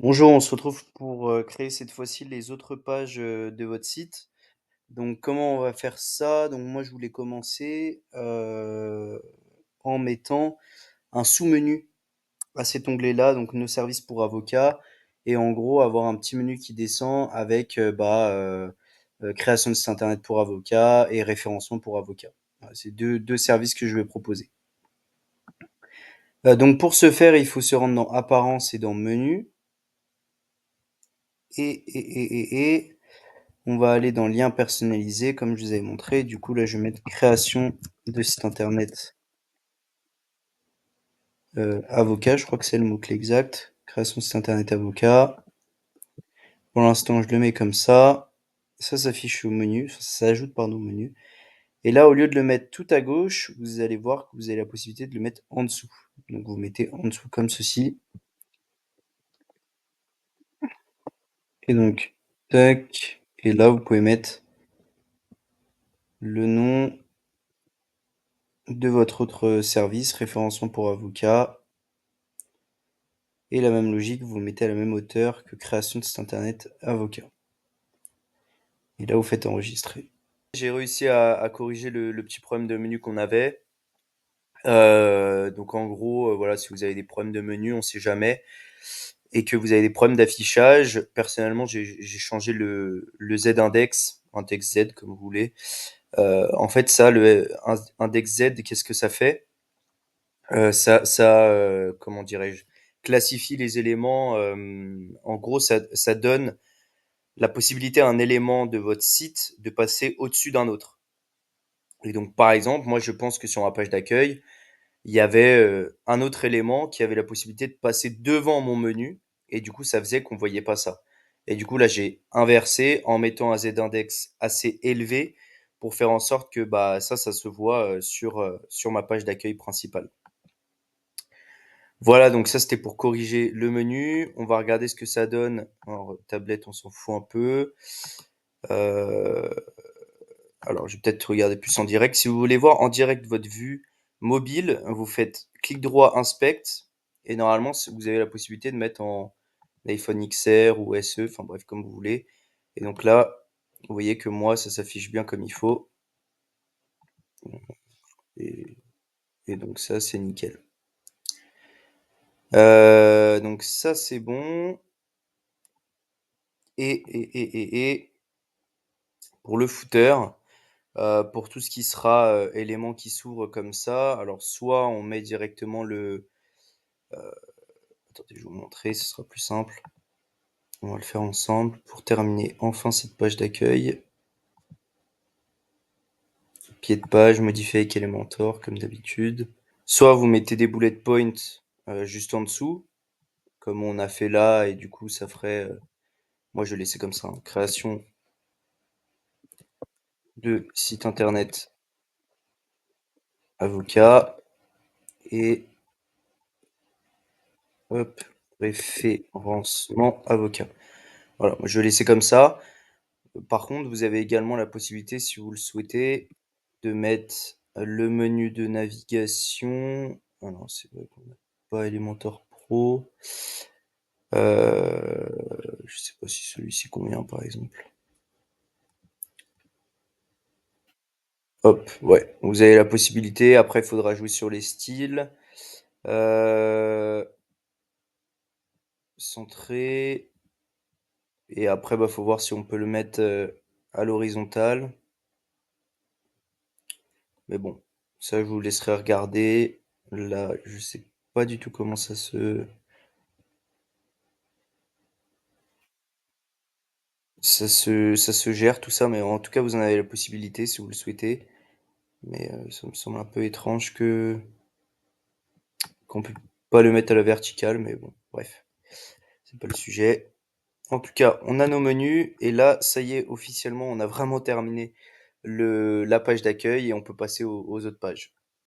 Bonjour, on se retrouve pour créer cette fois-ci les autres pages de votre site. Donc, comment on va faire ça? Donc, moi, je voulais commencer en mettant un sous-menu à cet onglet-là, donc nos services pour avocats, et en gros, avoir un petit menu qui descend avec création de site internet pour avocats et référencement pour avocats. Voilà, c'est deux services que je vais proposer. Donc, pour ce faire, il faut se rendre dans Apparence et dans Menu. Et on va aller dans lien personnalisé, comme je vous avais montré. Du coup, là, je vais mettre création de site internet avocat. Je crois que c'est le mot-clé exact. Création de site internet avocat. Pour l'instant, je le mets comme ça. Ça s'affiche au menu. Ça s'ajoute, pardon, au menu. Et là, au lieu de le mettre tout à gauche, vous allez voir que vous avez la possibilité de le mettre en dessous. Donc, vous mettez en dessous comme ceci. Et donc, tac. Et là, vous pouvez mettre le nom de votre autre service, référencement pour avocat. Et la même logique, vous le mettez à la même hauteur que création de site internet avocat. Et là, vous faites enregistrer. J'ai réussi à corriger le petit problème de menu qu'on avait. Donc en gros, voilà, si vous avez des problèmes de menu, on sait jamais, et que vous avez des problèmes d'affichage, personnellement, j'ai changé le Z-index, index Z comme vous voulez. En fait, ça, le index Z, qu'est-ce que ça fait? Comment dirais-je, classifie les éléments. En gros, ça donne la possibilité à un élément de votre site de passer au-dessus d'un autre. Et donc, par exemple, moi, je pense que sur ma page d'accueil, il y avait un autre élément qui avait la possibilité de passer devant mon menu, et du coup, ça faisait qu'on voyait pas ça. Et du coup, là, j'ai inversé en mettant un z-index assez élevé pour faire en sorte que bah, ça se voit sur ma page d'accueil principale. Voilà, donc ça c'était pour corriger le menu. On va regarder ce que ça donne. Alors, tablette, on s'en fout un peu. Euh, alors, je vais peut-être regarder plus en direct. Si vous voulez voir en direct votre vue mobile, vous faites clic droit, inspect, et normalement, vous avez la possibilité de mettre en iPhone XR ou SE, enfin bref, comme vous voulez. Et donc là, vous voyez que moi, ça s'affiche bien comme il faut. Et, et donc ça, c'est nickel. Donc ça, c'est bon. Et pour le footer, pour tout ce qui sera élément qui s'ouvre comme ça, alors soit on met directement le... Attendez, je vais vous montrer, ce sera plus simple. On va le faire ensemble pour terminer enfin cette page d'accueil. Pied de page, modifier avec Elementor comme d'habitude. Soit vous mettez des bullet points juste en dessous, comme on a fait là, et du coup ça ferait... moi je vais laisser comme ça, hein. Création de site internet avocat, et hop, référencement avocat. Voilà, moi je vais laisser comme ça. Par contre, vous avez également la possibilité, si vous le souhaitez, de mettre le menu de navigation. Ah non, c'est vrai qu'on n'a pas Elementor Pro. Euh, je sais pas si celui-ci convient, par exemple. Hop, ouais. Vous avez la possibilité. Après, il faudra jouer sur les styles. Euh, Centré. Et après, bah, faut voir si on peut le mettre à l'horizontale. Mais bon, ça, je vous laisserai regarder. Là, je sais pas du tout comment ça se gère tout ça, mais en tout cas, vous en avez la possibilité si vous le souhaitez. Mais ça me semble un peu étrange qu'on peut pas le mettre à la verticale, mais bon, bref, c'est pas le sujet. En tout cas, on a nos menus, et là, ça y est, officiellement, on a vraiment terminé la page d'accueil, et on peut passer aux autres pages.